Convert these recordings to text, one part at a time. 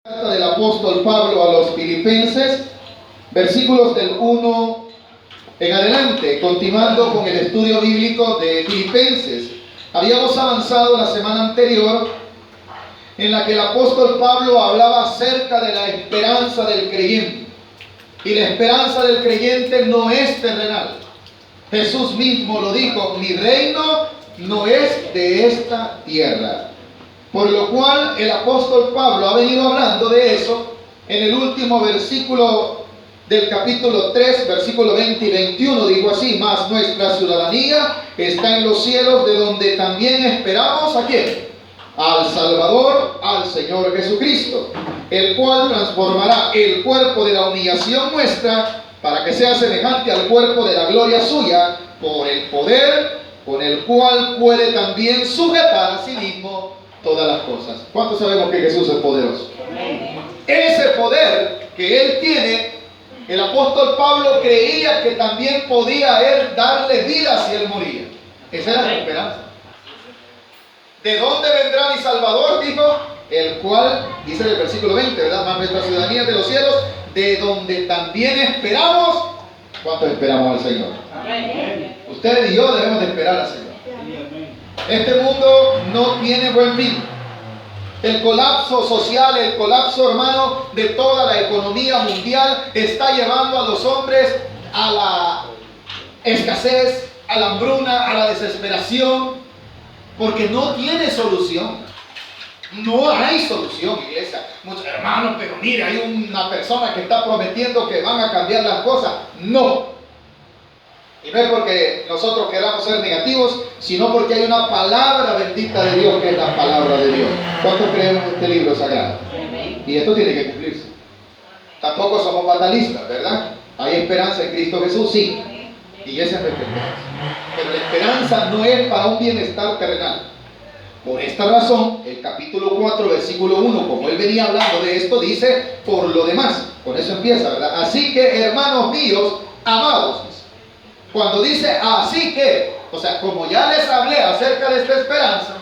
Carta del apóstol Pablo a los Filipenses, versículos del 1 en adelante, continuando con el estudio bíblico de Filipenses. Habíamos avanzado la semana anterior en la que el apóstol Pablo hablaba acerca de la esperanza del creyente. Y la esperanza del creyente no es terrenal. Jesús mismo lo dijo: mi reino no es de esta tierra. Por lo cual el apóstol Pablo ha venido hablando de eso en el último versículo del capítulo 3, versículo 20 y 21. Digo así: mas nuestra ciudadanía está en los cielos, de donde también esperamos ¿a quién? Al Salvador, al Señor Jesucristo, el cual transformará el cuerpo de la humillación nuestra para que sea semejante al cuerpo de la gloria suya, por el poder con el cual puede también sujetar a sí mismo todas las cosas. ¿Cuántos sabemos que Jesús es poderoso? Ese poder que Él tiene, el apóstol Pablo creía que también podía Él darle vida si Él moría. Esa era su esperanza. ¿De dónde vendrá mi Salvador? Dijo, el cual, dice en el versículo 20, ¿verdad? Más nuestra ciudadanía de los cielos, de donde también esperamos. ¿Cuántos esperamos al Señor? Usted y yo debemos de esperar al Señor. Este mundo no tiene buen fin. El colapso social, el colapso, hermano, de toda la economía mundial está llevando a los hombres a la escasez, a la hambruna, a la desesperación, porque no tiene solución. No hay solución, iglesia. Muchos hermanos, pero mire, hay una persona que está prometiendo que van a cambiar las cosas. No. Y no es porque nosotros queramos ser negativos, sino porque hay una palabra bendita de Dios, que es la palabra de Dios. ¿Cuántos creemos en este libro sagrado? Y esto tiene que cumplirse. Tampoco somos fatalistas, ¿verdad? Hay esperanza en Cristo Jesús, sí. Y esa es nuestra esperanza. Pero la esperanza no es para un bienestar terrenal. Por esta razón, el capítulo 4, versículo 1, como él venía hablando de esto, dice: por lo demás. Con eso empieza, ¿verdad? Así que, hermanos míos, amados. Cuando dice así que, o sea, como ya les hablé acerca de esta esperanza,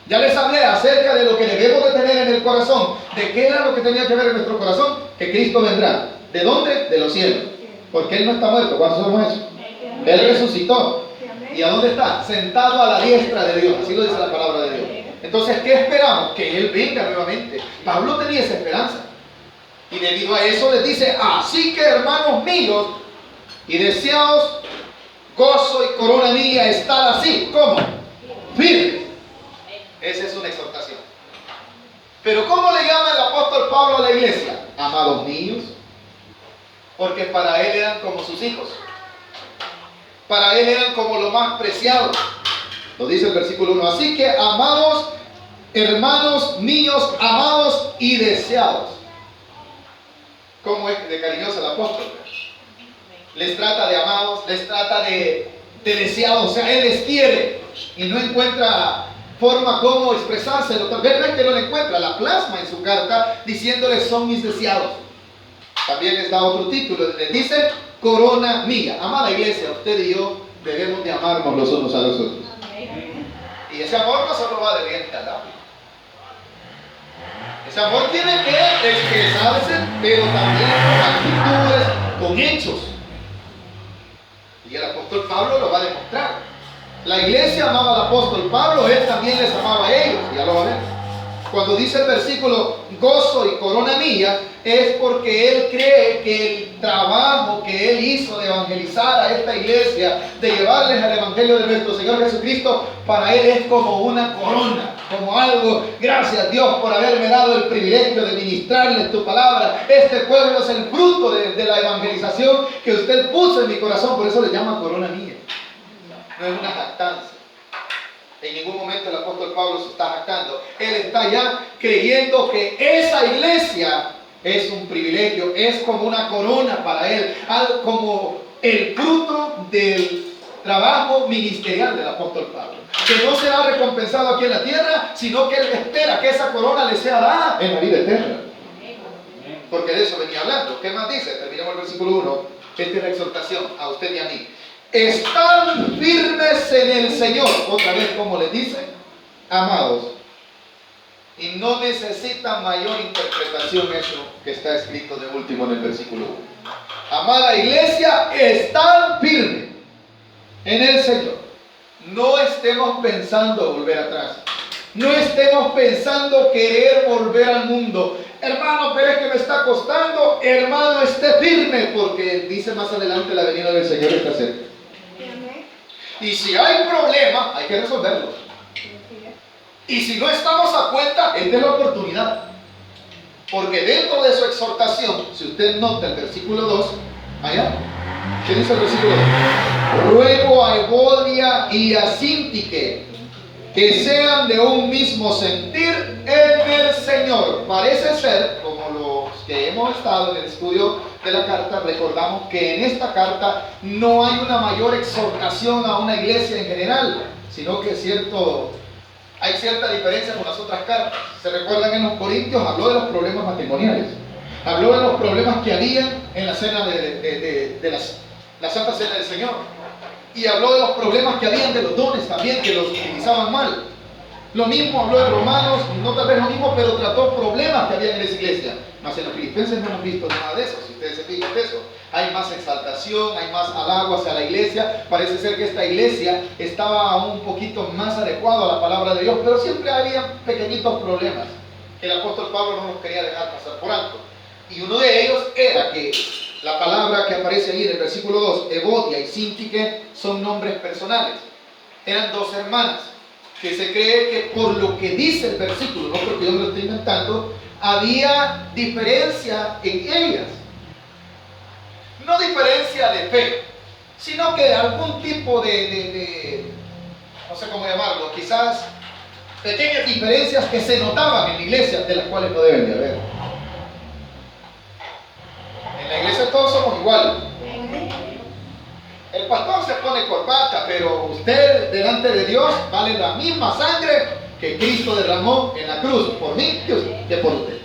ya les hablé acerca de lo que debemos de tener en el corazón, de qué era lo que tenía que ver en nuestro corazón, que Cristo vendrá. ¿De dónde? De los cielos. Porque Él no está muerto. ¿Cuántos sabemos eso? Él resucitó. ¿Y a dónde está? Sentado a la diestra de Dios. Así lo dice la palabra de Dios. Entonces, ¿qué esperamos? Que Él venga nuevamente. Pablo tenía esa esperanza. Y debido a eso les dice: así que, hermanos míos, y deseaos gozo y corona mía, estar así, ¿cómo? Firmes. Esa es una exhortación. Pero ¿cómo le llama el apóstol Pablo a la iglesia? Amados míos. Porque para él eran como sus hijos. Para él eran como lo más preciado. Lo dice el versículo 1. Así que, amados, hermanos míos, amados y deseados. ¿Cómo es de cariñoso el apóstol? Les trata de amados, les trata de deseados, o sea, Él les quiere y no encuentra forma como expresárselo. Tal vez no es que no le encuentra, la plasma en su carta diciéndoles: son mis deseados. También les da otro título, les dice: corona mía. Amada iglesia, usted y yo debemos de amarnos los unos a los otros. Y ese amor no solo va de diente al labio. Ese amor tiene que expresarse, pero también con actitudes, con hechos. Y el apóstol Pablo lo va a demostrar. La iglesia amaba al apóstol Pablo, él también les amaba a ellos. Ya lo va a ver. Cuando dice el versículo gozo y corona mía, es porque él cree que el trabajo que él hizo de evangelizar a esta iglesia, de llevarles al evangelio de nuestro Señor Jesucristo, para él es como una corona, como algo: gracias Dios por haberme dado el privilegio de ministrarles tu palabra. Este pueblo es el fruto de la evangelización que usted puso en mi corazón, por eso le llama corona mía. No es una jactancia. En ningún momento el apóstol Pablo se está jactando. Él está ya creyendo que esa iglesia es un privilegio, es como una corona para él, algo como el fruto del trabajo ministerial del apóstol Pablo, que no será recompensado aquí en la tierra, sino que él espera que esa corona le sea dada en la vida eterna. Porque de eso venía hablando. ¿Qué más dice? Terminamos el versículo 1. Esta es la exhortación a usted y a mí. Están firmes en el Señor. Otra vez, como les dice: amados, Y no necesita mayor interpretación eso que está escrito de último en el versículo 1. Amada iglesia, estad firme en el Señor. No estemos pensando volver atrás. No estemos pensando querer volver al mundo. Hermano, pero es que me está costando. Hermano, esté firme, porque dice más adelante la venida del Señor está cerca. Y si hay problema, hay que resolverlo. Y si no estamos a cuenta, esta es la oportunidad. Porque dentro de su exhortación, si usted nota el versículo 2, allá, ¿qué dice el versículo 2? Ruego a Evodia y a Síntique que sean de un mismo sentir en el Señor. Parece ser, como los que hemos estado en el estudio de la carta, recordamos que en esta carta no hay una mayor exhortación a una iglesia en general, sino que hay cierta diferencia con las otras cartas. Se recuerdan, en los Corintios habló de los problemas matrimoniales, habló de los problemas que había en la cena la Santa Cena del Señor, y habló de los problemas que habían de los dones también, que los utilizaban mal. Lo mismo habló de Romanos, no tal vez lo mismo, pero trató problemas que había en esa iglesia. Mas en los Filipenses no hemos visto nada de eso. Si ustedes se fijan de eso, hay más exaltación, hay más halago hacia la iglesia. Parece ser que esta iglesia estaba un poquito más adecuada a la palabra de Dios, pero siempre había pequeñitos problemas que el apóstol Pablo no nos quería dejar pasar por alto. Y uno de ellos era que la palabra que aparece ahí en el versículo 2, Evodia y Síntique, son nombres personales. Eran dos hermanas que se cree que por lo que dice el versículo, no porque yo me lo estoy inventando, había diferencia en ellas. No diferencia de fe, sino que algún tipo no sé cómo llamarlo, quizás pequeñas diferencias que se notaban en la iglesia, de las cuales no deben de haber. En la iglesia todos somos iguales. El pastor se pone corbata, pero usted delante de Dios vale la misma sangre que Cristo derramó en la cruz por mí que por usted.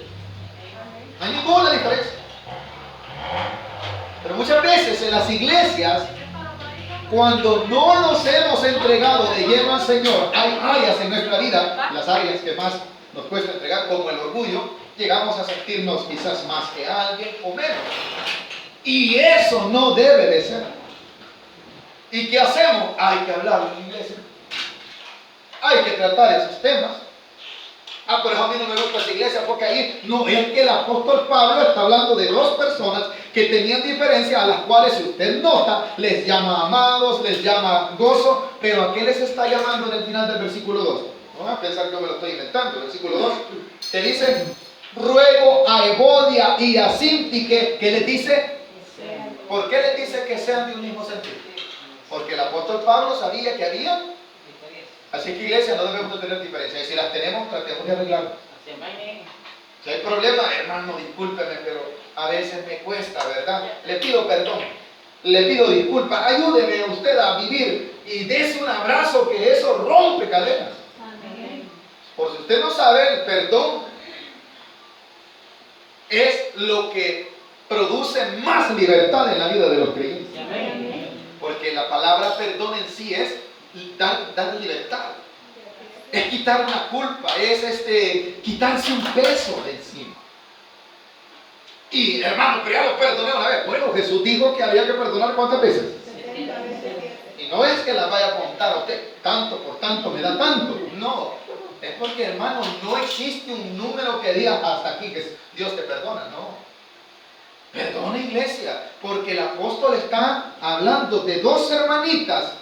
No hay ninguna diferencia. Pero muchas veces en las iglesias, cuando no nos hemos entregado de lleno al Señor, hay áreas en nuestra vida, las áreas que más nos cuesta entregar, como el orgullo, llegamos a sentirnos quizás más que alguien o menos. Y eso no debe de ser. ¿Y qué hacemos? Hay que hablar en la iglesia. Hay que tratar esos temas. Pero a mí no me gusta esa iglesia porque ahí no es que el apóstol Pablo está hablando de dos personas que tenían diferencia, a las cuales, si usted nota, les llama amados, les llama gozo, pero ¿a qué les está llamando en el final del versículo 2? No van a pensar que yo me lo estoy inventando. El versículo 2 te dice: ruego a Evodia y a Síntique, que les dice, ¿por qué les dice que sean de un mismo sentir? Porque el apóstol Pablo sabía que había. Así que, iglesia, no debemos de tener diferencias. Y si las tenemos, tratemos de arreglarlas. Si hay problemas, hermano, discúlpeme, pero a veces me cuesta, ¿verdad? Le pido perdón, le pido disculpas. Ayúdeme usted a vivir y dese un abrazo, que eso rompe cadenas. Por si usted no sabe, el perdón es lo que produce más libertad en la vida de los creyentes. Porque la palabra perdón en sí es dar libertad. Es quitar una culpa, es quitarse un peso de encima. Y hermano, pero ya lo perdoné una vez. Bueno, Jesús dijo que había que perdonar ¿cuántas veces? 70 veces. Y no es que las vaya a contar a usted, tanto por tanto me da tanto. No, es porque, hermano, no existe un número que diga hasta aquí que Dios te perdona, no. Perdona, iglesia, porque el apóstol está hablando de dos hermanitas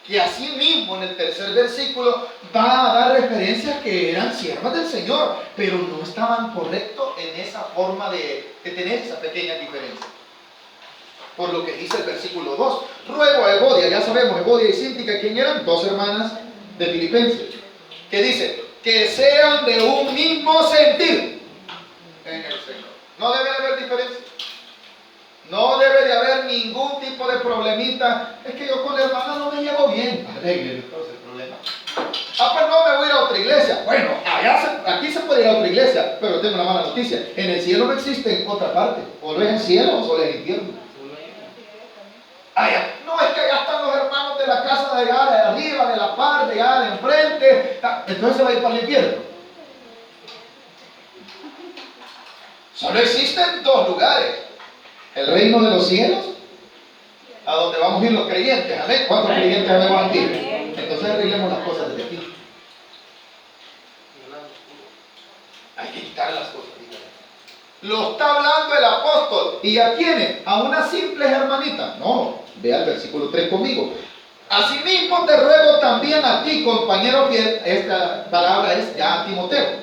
que así mismo en el tercer versículo va a dar referencia que eran siervas del Señor, pero no estaban correctos en esa forma de tener esa pequeña diferencia. Por lo que dice el versículo 2, ruego a Evodia, ya sabemos, Evodia y Síntique, ¿quién eran? Dos hermanas de Filipenses, que dice, que sean de un mismo sentir en el Señor. No debe haber diferencia. No debe de haber ningún tipo de problemita. Es que yo con la hermana no me llevo bien. Arreglen entonces el problema. Pues no me voy a ir a otra iglesia. Bueno, aquí se puede ir a otra iglesia, pero tengo una mala noticia. En el cielo no existe otra parte. O lo es el cielo o lo es el infierno. No, es que allá están los hermanos de la casa de allá de arriba, de la parte, de allá de enfrente. Entonces se va a ir para el infierno. Solo existen dos lugares: el reino de los cielos, a donde vamos a ir los creyentes. Amén. ¿Cuántos creyentes habemos aquí? Entonces arreglemos las cosas desde aquí. Hay que quitar las cosas. Lo está hablando el apóstol. ¿Y a quiénes? ¿A unas simples hermanitas? No. Ve al versículo 3 conmigo. Asimismo te ruego también a ti, compañero fiel, esta palabra es ya a Timoteo,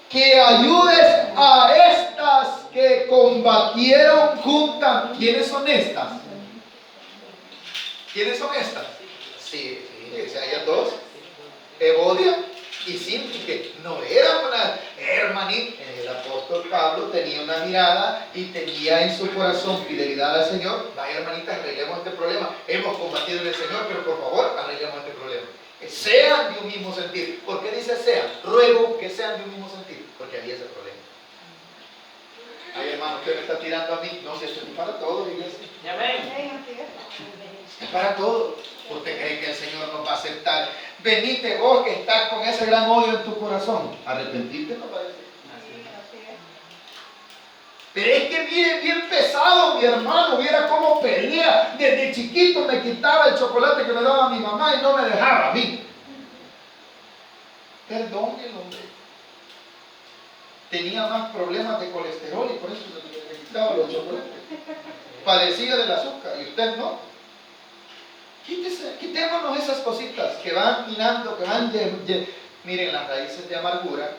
que ayudes a estas que combatieron juntas. ¿Quiénes son estas? ¿Quiénes son estas? Sí, fíjense, hay dos: Evodia y Síntique. No eran una hermanita. El apóstol Pablo tenía una mirada y tenía en su corazón fidelidad al Señor. Vaya, hermanitas, arreglemos este problema. Hemos combatido en el Señor, pero por favor, arreglemos este problema. Que sean de un mismo sentir. ¿Por qué dice sean? Ruego que sean de un mismo sentir, porque había ese problema. Ay, hermano, usted me está tirando a mí. No, si esto es para todos, iglesia. Es para todos. ¿Usted cree que el Señor nos va a aceptar? Venite vos que estás con ese gran odio en tu corazón. Arrepentirte no parece. Pero es que viene bien pesado, mi hermano. Viera cómo pelea. Desde chiquito me quitaba el chocolate que me daba mi mamá y no me dejaba a mí. Perdónenlo, hombre. Tenía más problemas de colesterol y por eso se me quitaba los chocolates. Padecía del azúcar y usted no. Quitémonos esas cositas que van minando, que van... Miren, las raíces de amargura,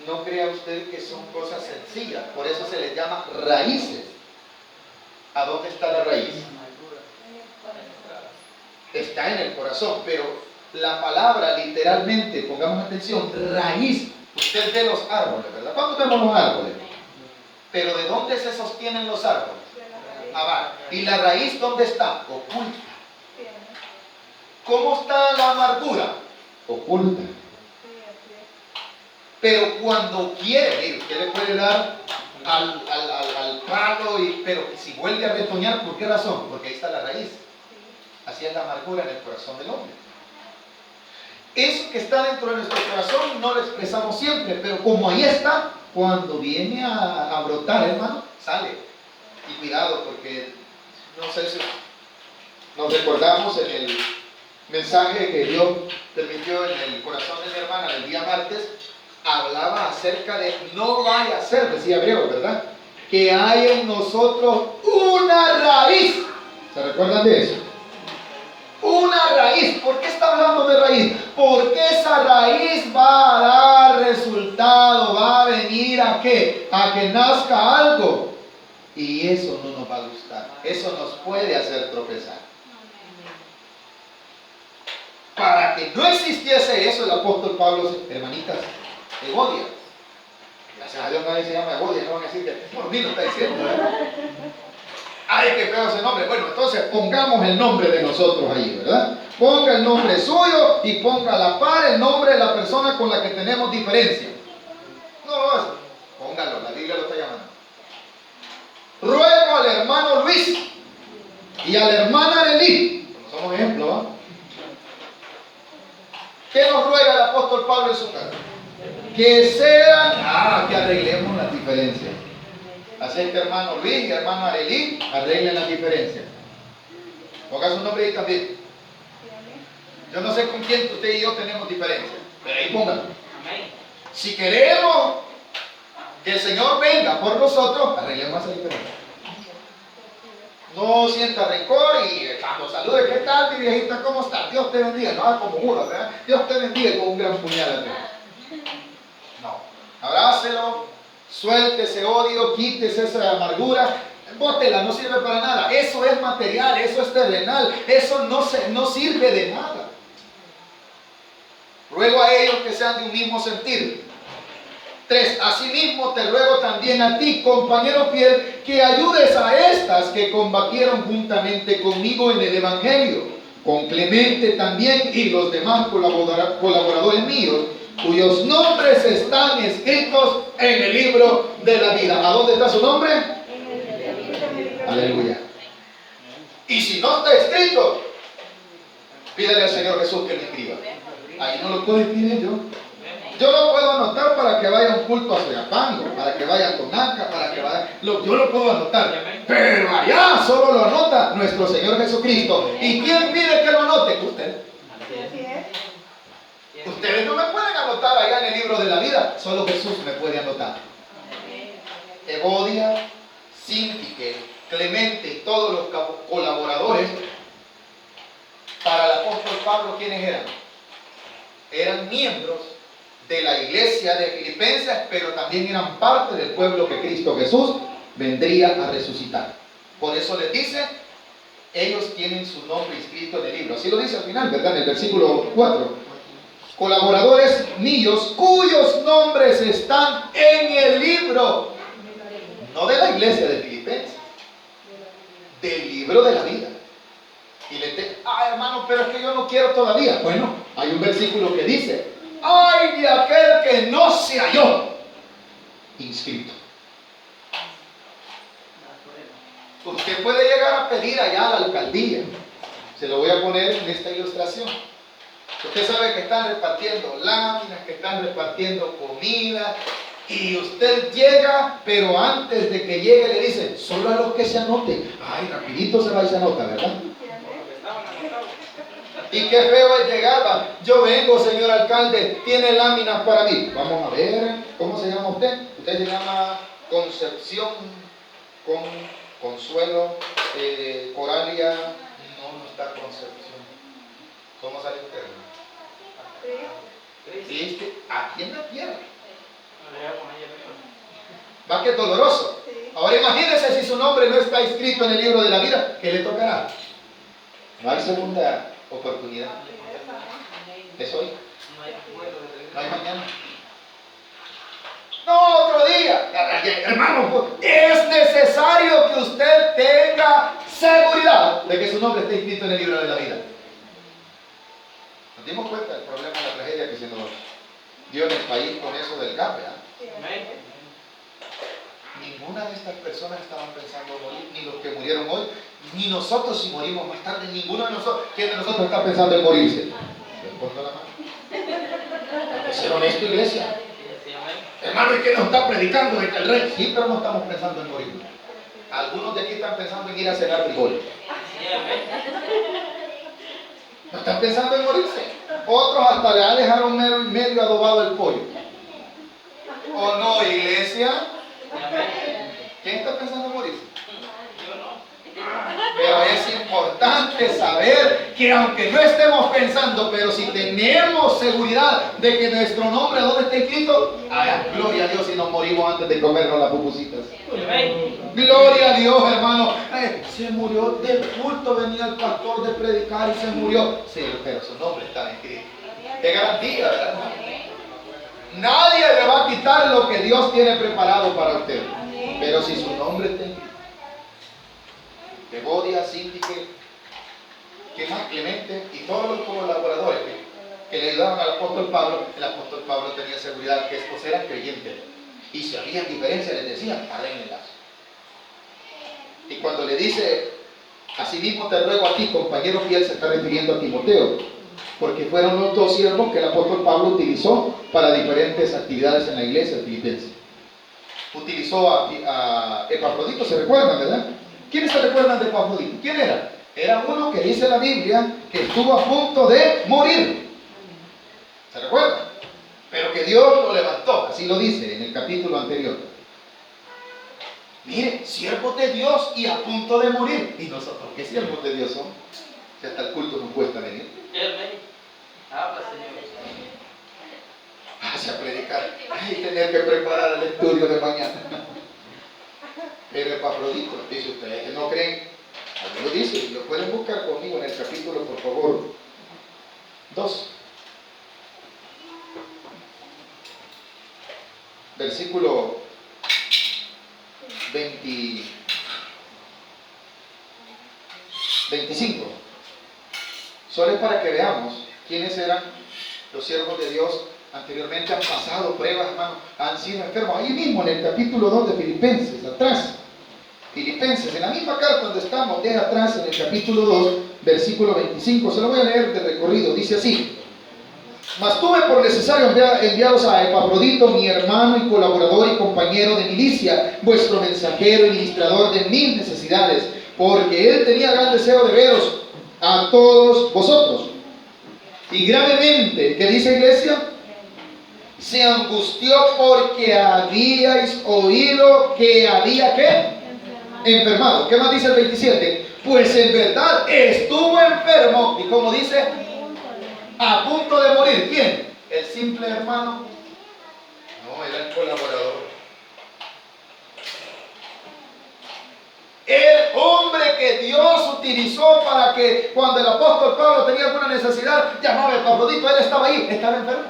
no crea usted que son cosas sencillas, por eso se les llama raíces. ¿A dónde está la raíz? Está en el corazón, pero la palabra literalmente, pongamos atención, raíz. Usted ve los árboles, ¿verdad? ¿Cuándo vemos los árboles? Pero ¿de dónde se sostienen los árboles? Abajo. ¿Y la raíz dónde está? Oculta. ¿Cómo está la amargura? Oculta. Pero cuando quiere, usted le puede dar al palo, pero si vuelve a retoñar, ¿por qué razón? Porque ahí está la raíz. Así es la amargura en el corazón del hombre. Eso que está dentro de nuestro corazón no lo expresamos siempre, pero como ahí está, cuando viene a brotar, hermano, sale. Y cuidado, porque no sé si nos recordamos en el mensaje que Dios permitió en el corazón de mi hermana el día martes, hablaba acerca de no vaya a ser, decía Hebreo, ¿verdad? Que hay en nosotros una raíz. ¿Se recuerdan de eso? Una raíz. ¿Por qué está hablando de raíz? Porque esa raíz va a dar resultado, va a venir a ¿qué? A que nazca algo. Y eso no nos va a gustar. Eso nos puede hacer tropezar. Para que no existiese eso, el apóstol Pablo, hermanitas, Evodia. Gracias a Dios nadie se llama Evodia, no van a decir que, bueno, ni lo está diciendo, ¿verdad? Ay, qué feo ese nombre. Bueno, entonces pongamos el nombre de nosotros ahí, ¿verdad? Ponga el nombre suyo y ponga a la par el nombre de la persona con la que tenemos diferencia. No, póngalo, la Biblia lo está llamando. Ruego al hermano Luis y a la hermana Arelí. Somos ejemplos, ¿no? ¿Qué nos ruega el apóstol Pablo en su carta? Que sean, que arreglemos las diferencias. Así es que hermano Luis y hermano Arelí, arreglen las diferencias. Ponga su nombre ahí también. Yo no sé con quién usted y yo tenemos diferencias, pero ahí póngalo. Si queremos que el Señor venga por nosotros, arreglemos esa diferencia. No sienta rencor y cuando salude, ¿qué tal mi viejita? ¿Cómo está? Dios te bendiga. No, como juro, ¿verdad? Dios te bendiga con un gran puñal atrás. No, abrácelo, suelte ese odio, quítese esa amargura, bótela, no sirve para nada. Eso es material, eso es terrenal, eso no sirve de nada. Ruego a ellos que sean de un mismo sentir. 3. Asimismo te ruego también a ti, compañero fiel, que ayudes a estas que combatieron juntamente conmigo en el Evangelio, con Clemente también y los demás colaboradores míos, cuyos nombres están escritos en el libro de la vida. ¿A dónde está su nombre? Aleluya. Y si no está escrito, pídale al Señor Jesús que lo escriba. Ahí no lo puedo escribir yo. Yo lo puedo anotar para que vaya a un culto a Soyapango, para que vaya a Tonaca, para que vaya... yo lo puedo anotar. Pero allá solo lo anota nuestro Señor Jesucristo. ¿Y quién pide que lo anote? Usted. Ustedes no me pueden anotar allá en el libro de la vida, solo Jesús me puede anotar. Evodia, Síntique, Clemente y todos los colaboradores, para el apóstol Pablo, ¿quiénes eran? Eran miembros de la iglesia de Filipenses, pero también eran parte del pueblo que Cristo Jesús vendría a resucitar. Por eso les dice, ellos tienen su nombre inscrito en el libro. Así lo dice al final, ¿verdad? En el versículo 4. Colaboradores míos cuyos nombres están en el libro, no de la iglesia de Filipenses, del libro de la vida. Y le dice, hermano, pero es que yo no quiero todavía. Bueno, hay un versículo que dice, ay de aquel que no se halló inscrito. Usted puede llegar a pedir allá a la alcaldía. Se lo voy a poner en esta ilustración. Usted sabe que están repartiendo láminas, que están repartiendo comida, y usted llega, pero antes de que llegue le dicen, solo a los que se anoten. Ay, rapidito se va y se anota, ¿verdad? Y qué feo es llegar, va. Yo vengo, señor alcalde, tiene láminas para mí. Vamos a ver, ¿cómo se llama usted? Usted se llama Concepción, Consuelo, Coralia. No está Concepción. ¿Cómo sale usted? ¿Viste? Aquí en la tierra. Va que es doloroso. Ahora imagínese si su nombre no está inscrito en el libro de la vida, ¿qué le tocará? No hay segunda oportunidad. ¿Es hoy? No hay mañana. No, otro día. Hermano, es necesario que usted tenga seguridad de que su nombre está inscrito en el libro de la vida. Nos dimos cuenta del problema de la tragedia que se nos dio en el país con eso del gas, ¿verdad? Ninguna de estas personas estaban pensando morir, ni los que murieron hoy, ni nosotros si morimos más tarde, ninguno de nosotros. ¿Quién de nosotros está pensando en morirse? Levanta la mano. Hay que ser honesto, iglesia. Hermano, ¿y qué nos está predicando el rey? Sí, pero no estamos pensando en morir. Algunos de aquí están pensando en ir a cenar frijoles. No están pensando en morirse. Otros hasta le dejaron medio adobado el pollo. ¿O no, iglesia? ¿Quién está pensando en morirse? Pero es importante saber que aunque no estemos pensando, pero si tenemos seguridad de que nuestro nombre ¿dónde está escrito? Gloria a Dios si nos morimos antes de comernos las pupusitas. Gloria a Dios, hermano. Se murió del culto, venía el pastor de predicar y se murió. Sí, pero su nombre está escrito. Qué garantía, ¿verdad? Nadie le va a quitar lo que Dios tiene preparado para usted. Pero si su nombre está escrito. Evodia, Síntique, ¿qué más? Clemente y todos los colaboradores que le ayudaban al apóstol Pablo. El apóstol Pablo tenía seguridad que estos eran creyentes. Y si había diferencias, les decían, arréglenlas. Y cuando le dice, asimismo te ruego a ti, compañero fiel, se está refiriendo a Timoteo, porque fueron los dos siervos que el apóstol Pablo utilizó para diferentes actividades en la iglesia filipense. Utilizó a Epafrodito, ¿se recuerdan, verdad? ¿Quiénes se recuerdan de Epafrodito? ¿Quién era? Era uno que dice la Biblia que estuvo a punto de morir. ¿Se recuerdan? Pero que Dios lo levantó, así lo dice en el capítulo anterior. Mire, siervos de Dios y a punto de morir. ¿Y nosotros qué siervos de Dios somos? Si hasta el culto nos cuesta venir. Habla, Señor. Vaya a predicar. Ay, tener que preparar el estudio de mañana. Pero Epafrodito, dice ustedes que no creen. Alguien lo dice, lo pueden buscar conmigo en el capítulo, por favor. 2. Versículo 25. Solo es para que veamos quiénes eran los siervos de Dios. Anteriormente han pasado pruebas, hermano, han sido enfermos. Ahí mismo en el capítulo 2 de Filipenses, atrás. Filipenses, en la misma carta donde estamos, deja atrás en el capítulo 2, versículo 25. Se lo voy a leer de recorrido. Dice así: Mas tuve por necesario enviaros a Epafrodito, mi hermano y colaborador y compañero de milicia, vuestro mensajero y ministrador de mis necesidades, porque él tenía gran deseo de veros a todos vosotros. Y gravemente, ¿qué dice iglesia? Se angustió porque habíais oído que había ¿qué? Enfermado. ¿Qué más dice el 27? Pues en verdad estuvo enfermo. Y como dice, a punto de morir. ¿Quién? ¿El simple hermano? No, era el colaborador. El hombre que Dios utilizó para que cuando el apóstol Pablo tenía alguna necesidad, llamaba a Epafrodito, él estaba ahí, estaba enfermo.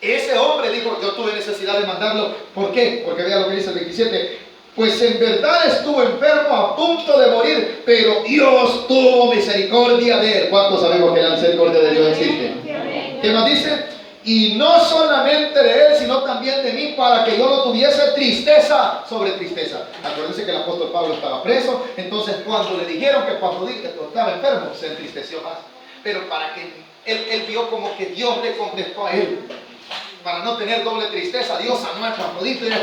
Ese hombre dijo, yo tuve necesidad de mandarlo. ¿Por qué? Porque vea lo que dice el 27. Pues en verdad estuvo enfermo a punto de morir, pero Dios tuvo misericordia de él. ¿Cuántos sabemos que la misericordia de Dios existe? ¿Qué más dice? Y no solamente de él, sino también de mí, para que yo no tuviese tristeza sobre tristeza. Acuérdense que el apóstol Pablo estaba preso, entonces cuando le dijeron que Epafrodito estaba enfermo, se entristeció más. Pero para que él vio como que Dios le contestó a él. Para no tener doble tristeza, Dios sanó a Epafrodito y dice,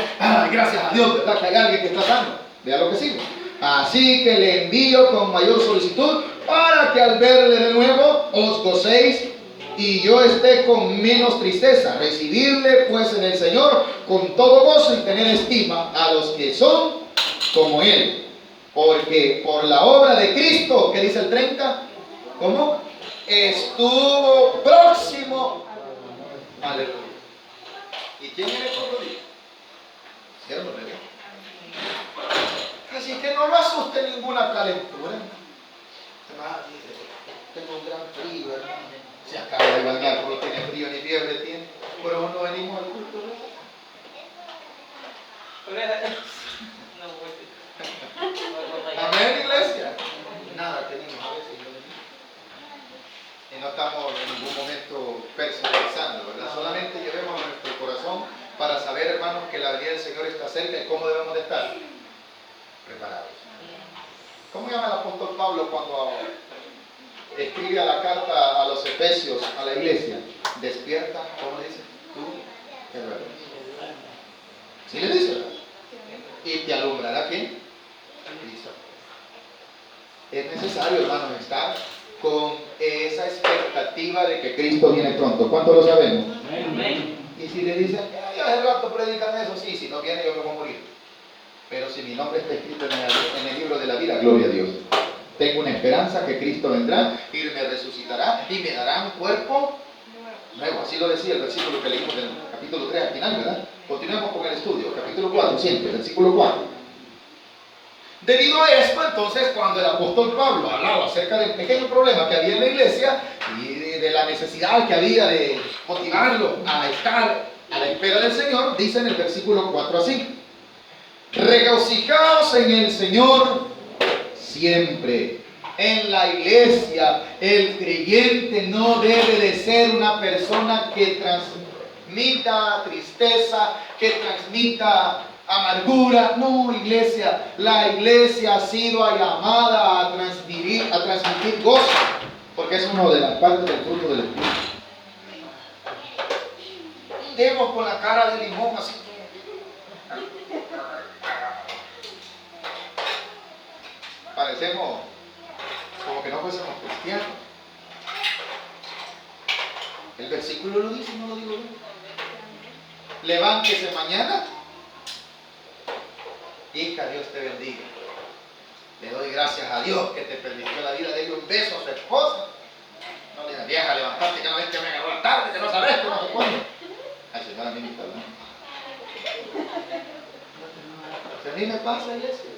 gracias a Dios, ¿verdad? Que hay alguien que está sano. Vea lo que sigue. Así que le envío con mayor solicitud para que al verle de nuevo os gocéis y yo esté con menos tristeza. Recibirle pues en el Señor con todo gozo y tener estima a los que son como Él. Porque por la obra de Cristo, ¿qué dice el 30? ¿Cómo? Estuvo próximo. Aleluya. ¿Y quién era Epafrodito? ¿Cierto, bebé? Así que no lo asuste ninguna calentura. Tengo un gran frío, hermano. Se acaba de bañar, no tiene frío ni fiebre tiene. Por eso no venimos al culto, ¿verdad? Amén, iglesia. Nada tenemos a veces. Y no estamos en ningún momento personalizando, ¿verdad? Solamente llevemos a nuestro corazón para saber, hermanos, que la venida del Señor está cerca y cómo debemos de estar preparados. ¿Cómo llama el apóstol Pablo cuando escribe a la carta a los Efesios, a la iglesia? Despierta, ¿cómo dice? Tú, ¿qué verdad? ¿Sí le dice, verdad? Y te alumbrará ¿quién? Cristo. Es necesario, hermanos, estar con esa expectativa de que Cristo viene pronto. ¿Cuánto lo sabemos? Amén. Y si le dicen, ya hace rato predican eso, sí, si no viene yo me voy a morir. Pero si mi nombre está escrito en el libro de la vida, gloria a Dios. Tengo una esperanza que Cristo vendrá y me resucitará y me dará un cuerpo nuevo. Así lo decía el versículo que leímos del capítulo 3 al final, ¿verdad? Continuemos con el estudio, capítulo 4, siempre, versículo 4. Debido a esto, entonces, cuando el apóstol Pablo hablaba acerca del pequeño problema que había en la iglesia y de la necesidad que había de motivarlo a estar a la espera del Señor, dice en el versículo 4 así: regocijaos en el Señor siempre. En la iglesia, el creyente no debe de ser una persona que transmita tristeza, que transmita amargura. No, iglesia, la iglesia ha sido llamada a transmitir gozo, porque es una de las partes del fruto del Espíritu. Demos con la cara de limón así. Parecemos como que no fuésemos cristianos. El versículo lo dice, no lo digo yo. Levántese mañana. Hija, Dios te bendiga. Le doy gracias a Dios que te permitió la vida. Dele un beso a su esposa. No le digas, vieja, levantarte, que no ves que me agarró la tarde, que no sabes, que no sé cuándo. Ay, señora, a mí me está hablando. A mí me pasa, iglesia.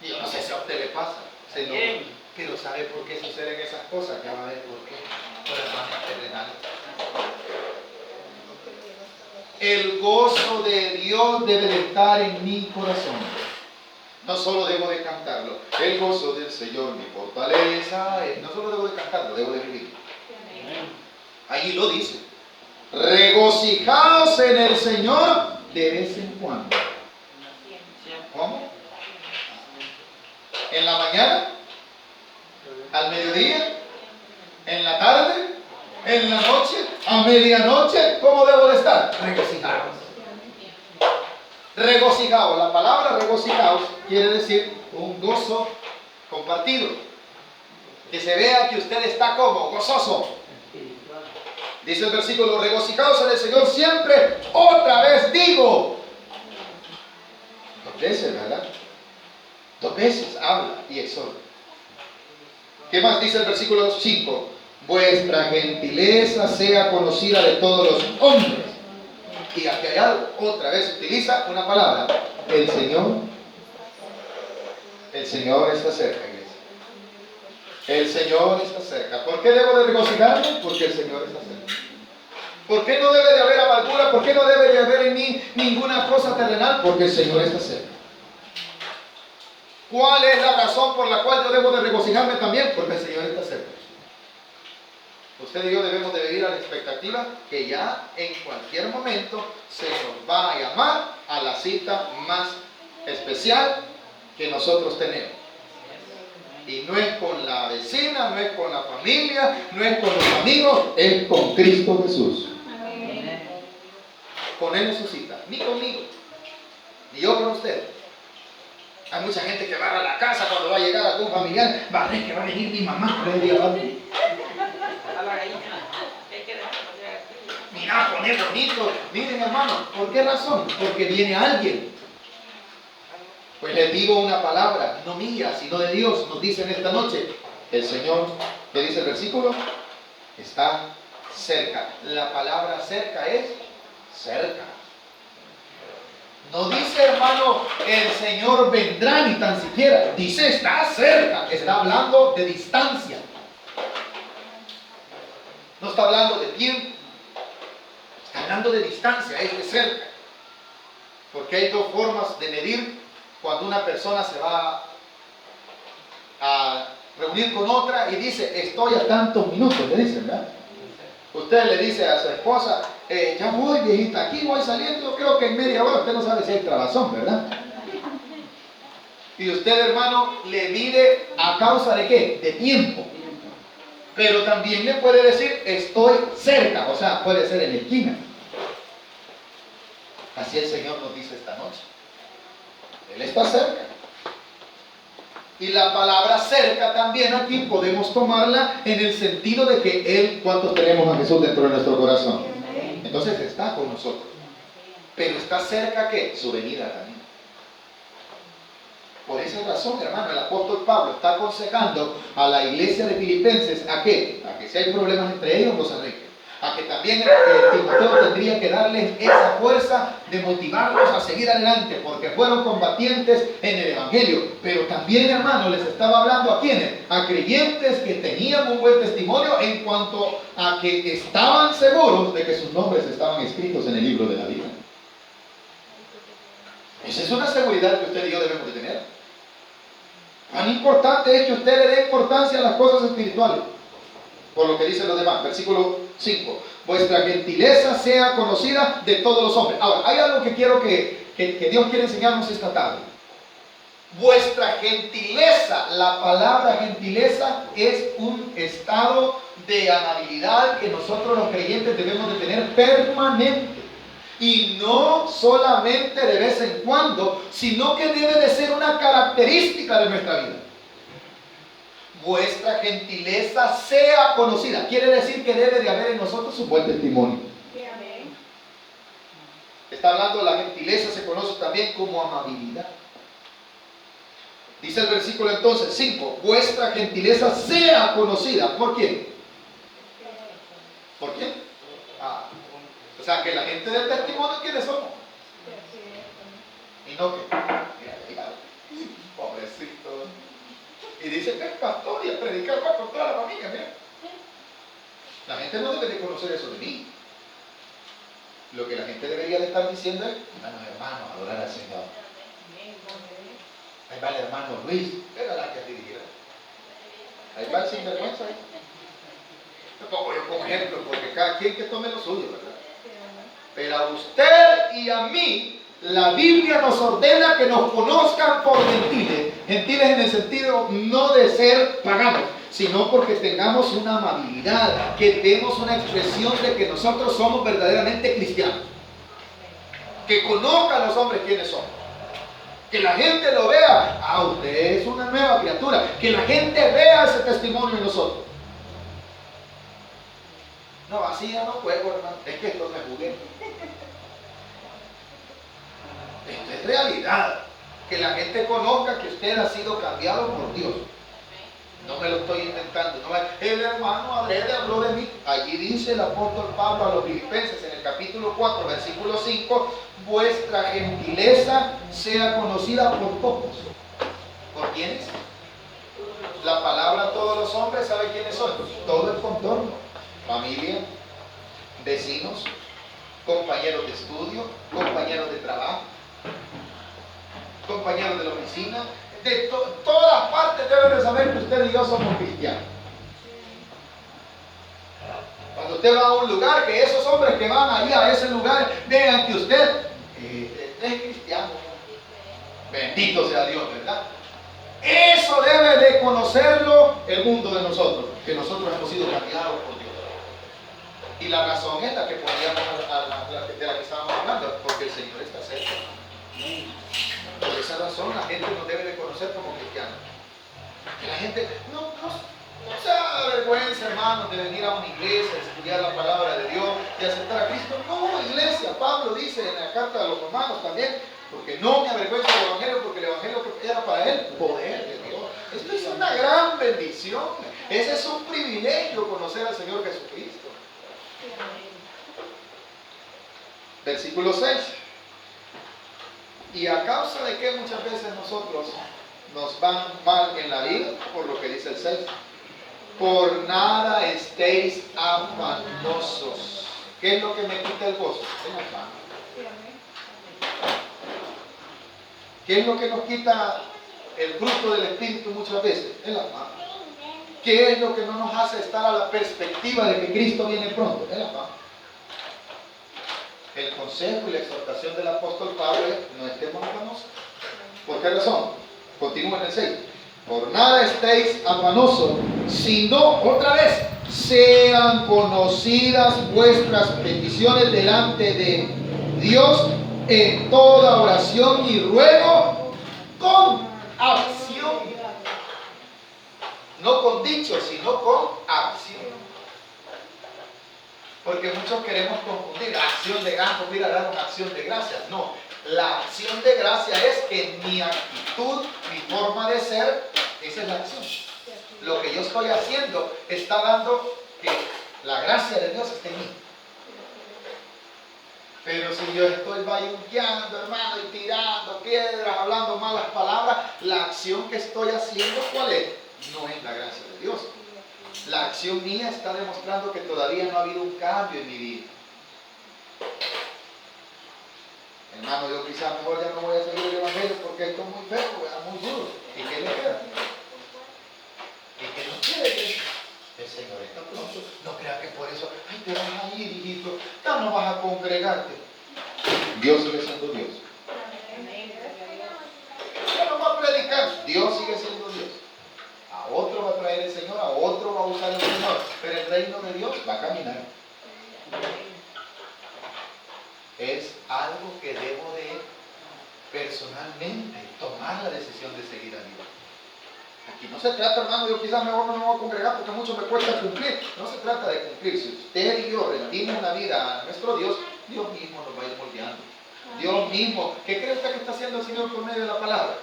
Y yo no sé si a usted le pasa, pero ¿sabe por qué suceden esas cosas? Ya va a ver por qué. Por hermanos terrenales. El gozo de Dios debe de estar en mi corazón. No solo debo de cantarlo. El gozo del Señor, mi fortaleza. No solo debo de cantarlo, debo de vivirlo. Allí lo dice. Regocijaos en el Señor de vez en cuando. ¿Cómo? ¿En la mañana? ¿Al mediodía? en la tarde, en la noche, a medianoche, ¿cómo debo de estar? Regocijados. Regocijados, la palabra regocijados quiere decir un gozo compartido. Que se vea que usted está como gozoso. Dice el versículo, regocijados en el Señor siempre, otra vez digo. Dos veces, ¿verdad? Dos veces habla y exhorta. ¿Qué más dice el versículo 5? Vuestra gentileza sea conocida de todos los hombres. Y aquí hay algo, otra vez utiliza una palabra. El Señor está cerca, iglesia. El Señor está cerca. ¿Por qué debo de regocijarme? Porque el Señor está cerca. ¿Por qué no debe de haber amargura? ¿Por qué no debe de haber en mí ninguna cosa terrenal? Porque el Señor está cerca. ¿Cuál es la razón por la cual yo debo de regocijarme también? Porque el Señor está cerca. Usted y yo debemos de vivir a la expectativa que ya en cualquier momento se nos va a llamar a la cita más especial que nosotros tenemos. Y no es con la vecina, no es con la familia, no es con los amigos, es con Cristo Jesús. Con Él es su cita, ni conmigo, ni yo con usted. Hay mucha gente que va a la casa cuando va a llegar algún familiar, va a ver que va a venir mi mamá. Mira, pone bonito. Miren, hermano, ¿por qué razón? Porque viene alguien. Pues les digo una palabra, no mía, sino de Dios. Nos dice en esta noche, el Señor, ¿qué dice el versículo? Está cerca. La palabra cerca es cerca. No dice, hermano, el Señor vendrá ni tan siquiera. Dice, está cerca. Está hablando de distancia. No está hablando de tiempo. Está hablando de distancia, es de cerca. Porque hay dos formas de medir cuando una persona se va a reunir con otra y dice, estoy a tantos minutos, le dicen, ¿verdad? Usted le dice a su esposa, ya voy, viejita, aquí voy saliendo, creo que en media hora. Usted no sabe si hay trabazón, ¿verdad? Y usted, hermano, le mide a causa de ¿qué? De tiempo. Pero también le puede decir, estoy cerca, o sea, puede ser en la esquina. Así el Señor nos dice esta noche. Él está cerca. Y la palabra cerca también aquí podemos tomarla en el sentido de que Él, ¿cuántos tenemos a Jesús dentro de nuestro corazón? Entonces está con nosotros. Pero está cerca ¿qué? Su venida también. Por esa razón, hermano, el apóstol Pablo está aconsejando a la iglesia de Filipenses ¿a qué? A que si hay problemas entre ellos los arreglen. A que también Timoteo tendría que darles esa fuerza de motivarlos a seguir adelante, porque fueron combatientes en el Evangelio. Pero también, hermano, les estaba hablando ¿a quiénes? A creyentes que tenían un buen testimonio en cuanto a que estaban seguros de que sus nombres estaban escritos en el libro de la vida. Esa es una seguridad que usted y yo debemos de tener. Tan importante es que usted le dé importancia a las cosas espirituales. Por lo que dicen los demás, versículo 5. Vuestra gentileza sea conocida de todos los hombres. Ahora, hay algo que quiero que Dios quiere enseñarnos esta tarde. Vuestra gentileza, la palabra gentileza es un estado de amabilidad que nosotros los creyentes debemos de tener permanente. Y no solamente de vez en cuando, sino que debe de ser una característica de nuestra vida. Vuestra gentileza sea conocida. Quiere decir que debe de haber en nosotros un buen testimonio. Está hablando de la gentileza, se conoce también como amabilidad. Dice el versículo entonces 5, vuestra gentileza sea conocida. ¿Por quién? ¿Por quién? O sea, que la gente del testimonio, ¿quiénes somos? Y no que, mira, pobrecito. Y dice que es pastor y a predicar va con toda la familia, mira. La gente no debe de conocer eso de mí. Lo que la gente debería de estar diciendo es, hermano, adorar al Señor. Ahí va el hermano Luis, era la que dirigirá. Ahí va el sinvergüenza. Lo pongo yo como ejemplo, porque cada quien que tome lo suyo, ¿verdad? Pero a usted y a mí, la Biblia nos ordena que nos conozcan por gentiles. Gentiles en el sentido no de ser paganos, sino porque tengamos una amabilidad, que demos una expresión de que nosotros somos verdaderamente cristianos. Que conozcan los hombres quiénes son. Que la gente lo vea. Ah, usted es una nueva criatura. Que la gente vea ese testimonio en nosotros. No, así ya no juego, hermano. Es que esto no es juguete. Esto es realidad. Que la gente conozca que usted ha sido cambiado por Dios. No me lo estoy inventando. No, el hermano adrede habló de mí. Allí dice el apóstol Pablo a los Filipenses en el capítulo 4, versículo 5: vuestra gentileza sea conocida por todos. ¿Por quiénes? La palabra todos los hombres, ¿sabe quiénes son? Todo el contorno. Familia, vecinos, compañeros de estudio, compañeros de trabajo, compañeros de la oficina. De todas partes deben de saber que usted y yo somos cristianos. Cuando usted va a un lugar, que esos hombres que van allí a ese lugar vean que usted es cristiano. Bendito sea Dios, ¿verdad? Eso debe de conocerlo el mundo de nosotros, que nosotros hemos sido cambiados por Dios. Y la razón es la que poníamos de la que estábamos hablando, porque el Señor está cerca. Por esa razón la gente nos debe de conocer como cristianos. Que la gente no se avergüenza, hermanos, de venir a una iglesia, de estudiar la palabra de Dios, de aceptar a Cristo. No, iglesia, Pablo dice en la carta de los romanos también, porque no me avergüenzo del evangelio, porque el evangelio era para él poder de Dios. Esto es una gran bendición. Ese es un privilegio, conocer al Señor Jesucristo. Versículo 6. Y a causa de que muchas veces nosotros nos van mal en la vida, por lo que dice el 6, por nada estéis afanosos. ¿Qué es lo que me quita el gozo? El afán. ¿Qué es lo que nos quita el fruto del Espíritu muchas veces? El afán. ¿Qué es lo que no nos hace estar a la perspectiva de que Cristo viene pronto? El afán. El consejo y la exhortación del apóstol Pablo es: no estemos afanosos. ¿Por qué razón? Continúa en el 6. Por nada estéis afanosos, sino, otra vez, sean conocidas vuestras peticiones delante de Dios en toda oración y ruego con acción. No con dicho, sino con acción. Porque muchos queremos confundir acción de gracias, ir a dar una acción de gracias. No, la acción de gracia es que mi actitud, mi forma de ser, esa es la acción. Lo que yo estoy haciendo está dando que la gracia de Dios esté en mí. Pero si yo estoy bayunqueando, hermano, y tirando piedras, hablando malas palabras, la acción que estoy haciendo, ¿cuál es? No es la gracia de Dios. La acción mía está demostrando que todavía no ha habido un cambio en mi vida. Hermano, yo quizás mejor ya no voy a seguir el evangelio porque esto es muy feo, muy duro. ¿Y qué le queda? ¿Y qué nos quiere? El Señor está pronto. No creas que por eso, ay, te vas a ir, hijito, ya no vas a congregarte. Dios sigue siendo Dios. Ya no va a predicar. Dios sigue siendo Dios. A otro va a traer el Señor, a otro va a usar el Señor, pero el reino de Dios va a caminar. Es algo que debo de personalmente tomar la decisión de seguir a Dios. Aquí no se trata, hermano, yo quizás mejor no me voy a congregar porque mucho me cuesta cumplir. No se trata de cumplir. Si usted y yo rendimos la vida a nuestro Dios, Dios mismo nos va a ir moldeando. Dios mismo. ¿Qué cree usted que está haciendo el Señor por medio de la palabra?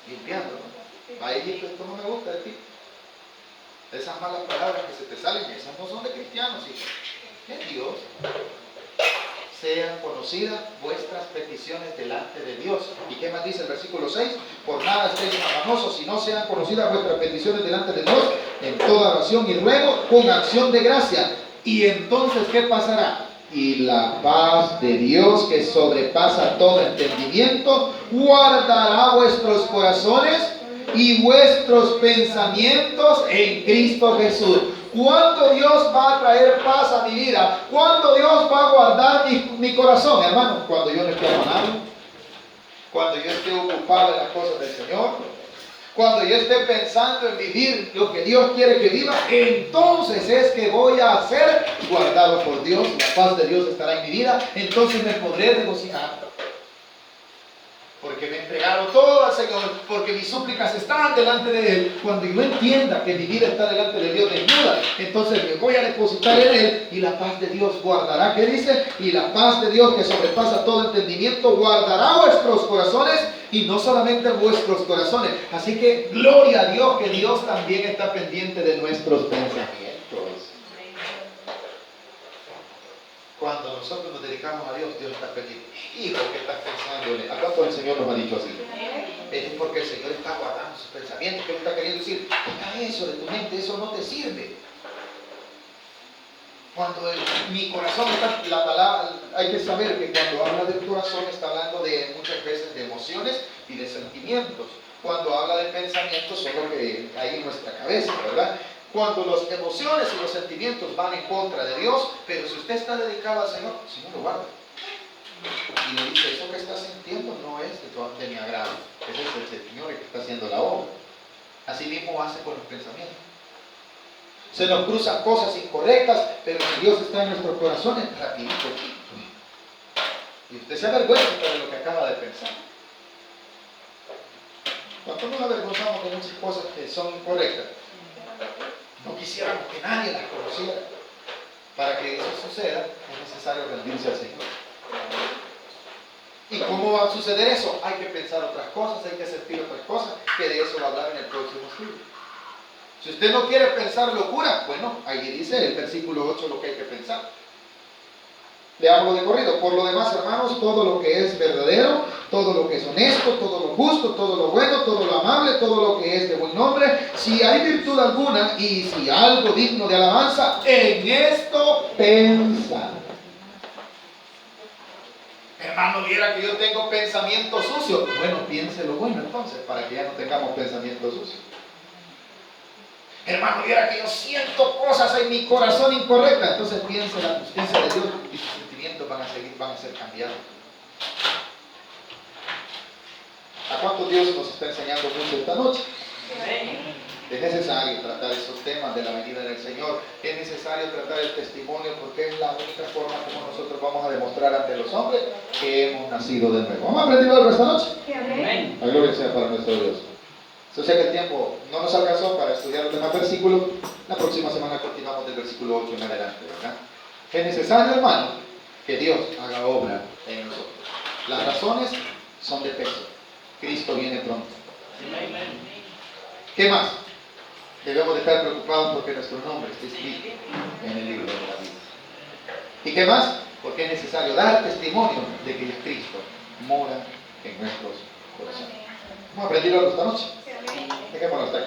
Limpiando, ¿no? Ahí esto no me gusta de ti. Esas malas palabras que se te salen, esas no son de cristianos, hijos. Es Dios. Sean conocidas vuestras peticiones delante de Dios. ¿Y qué más dice el versículo 6? Por nada estéis afanosos, si no sean conocidas vuestras peticiones delante de Dios en toda oración y ruego con acción de gracia. Y entonces, ¿qué pasará? Y la paz de Dios, que sobrepasa todo entendimiento, guardará vuestros corazones y vuestros pensamientos en Cristo Jesús. ¿Cuándo Dios va a traer paz a mi vida? ¿Cuándo Dios va a guardar mi corazón, hermano? Cuando yo no esté afanado, cuando yo esté ocupado en las cosas del Señor, Cuando yo esté pensando en vivir lo que Dios quiere que viva, entonces es que voy a ser guardado por Dios. La paz de Dios estará en mi vida. Entonces me podré regocijar. Porque me entregaron todo al Señor, porque mis súplicas están delante de Él. Cuando yo entienda que mi vida está delante de Dios desnuda, entonces me voy a depositar en Él y la paz de Dios guardará. ¿Qué dice? Y la paz de Dios que sobrepasa todo entendimiento guardará vuestros corazones y no solamente vuestros corazones. Así que gloria a Dios que Dios también está pendiente de nuestros pensamientos. Cuando nosotros nos dedicamos a Dios, Dios está pendiente. Hijo, ¿qué estás pensando? ¿A cuánto el Señor nos ha dicho así? Es porque el Señor está guardando sus pensamientos. ¿Qué me está queriendo decir? Quita eso de tu mente, eso no te sirve. Cuando mi corazón está, la palabra, hay que saber que cuando habla del corazón está hablando de muchas veces de emociones y de sentimientos. Cuando habla de pensamientos son lo que hay en nuestra cabeza, ¿verdad? Cuando las emociones y los sentimientos van en contra de Dios, pero si usted está dedicado al Señor, el Señor lo guarda. Y le dice, eso que estás sintiendo no es de mi agrado, ese es el Señor el que está haciendo la obra. Así mismo hace con los pensamientos. Se nos cruzan cosas incorrectas, pero si Dios está en nuestros corazones, rapidito. Y usted se avergüenza de lo que acaba de pensar. ¿Cuánto nos avergonzamos de muchas cosas que son incorrectas? No quisiéramos que nadie las conociera. Para que eso suceda, es necesario rendirse al Señor. ¿Y cómo va a suceder eso? Hay que pensar otras cosas, hay que sentir otras cosas, que de eso va a hablar en el próximo estudio. Si usted no quiere pensar locura, bueno, ahí dice el versículo 8 lo que hay que pensar. Leámoslo de corrido. Por lo demás, hermanos, todo lo que es verdadero, todo lo que es honesto, todo lo justo, todo lo bueno, todo lo amable, todo lo que es de buen nombre, si hay virtud alguna y si algo digno de alabanza, en esto pensad. Hermano, viera que yo tengo pensamiento sucio. Bueno, piense lo bueno entonces, para que ya no tengamos pensamiento sucio. Hermano, viera que yo siento cosas en mi corazón incorrectas. Entonces piense la justicia de Dios y sus sentimientos van a ser cambiados. ¿A cuánto Dios nos está enseñando mucho esta noche? Es necesario tratar esos temas de la venida del Señor. Es necesario tratar el testimonio porque es la única forma como nosotros vamos a demostrar ante los hombres que hemos nacido de nuevo. ¿Vamos a aprender algo esta noche? Amén. La gloria sea para nuestro Dios. Yo sé que el tiempo no nos alcanzó para estudiar los demás versículos. La próxima semana continuamos del versículo 8 en adelante, ¿verdad? Es necesario, hermano, que Dios haga obra en nosotros. Las razones son de peso. Cristo viene pronto. ¿Qué más? Debemos de estar preocupados porque nuestro nombre esté escrito en el libro de la vida. ¿Y qué más? Porque es necesario dar testimonio de que Cristo mora en nuestros corazones. ¿Hemos aprendido algo esta noche? Dejémoslo hasta aquí.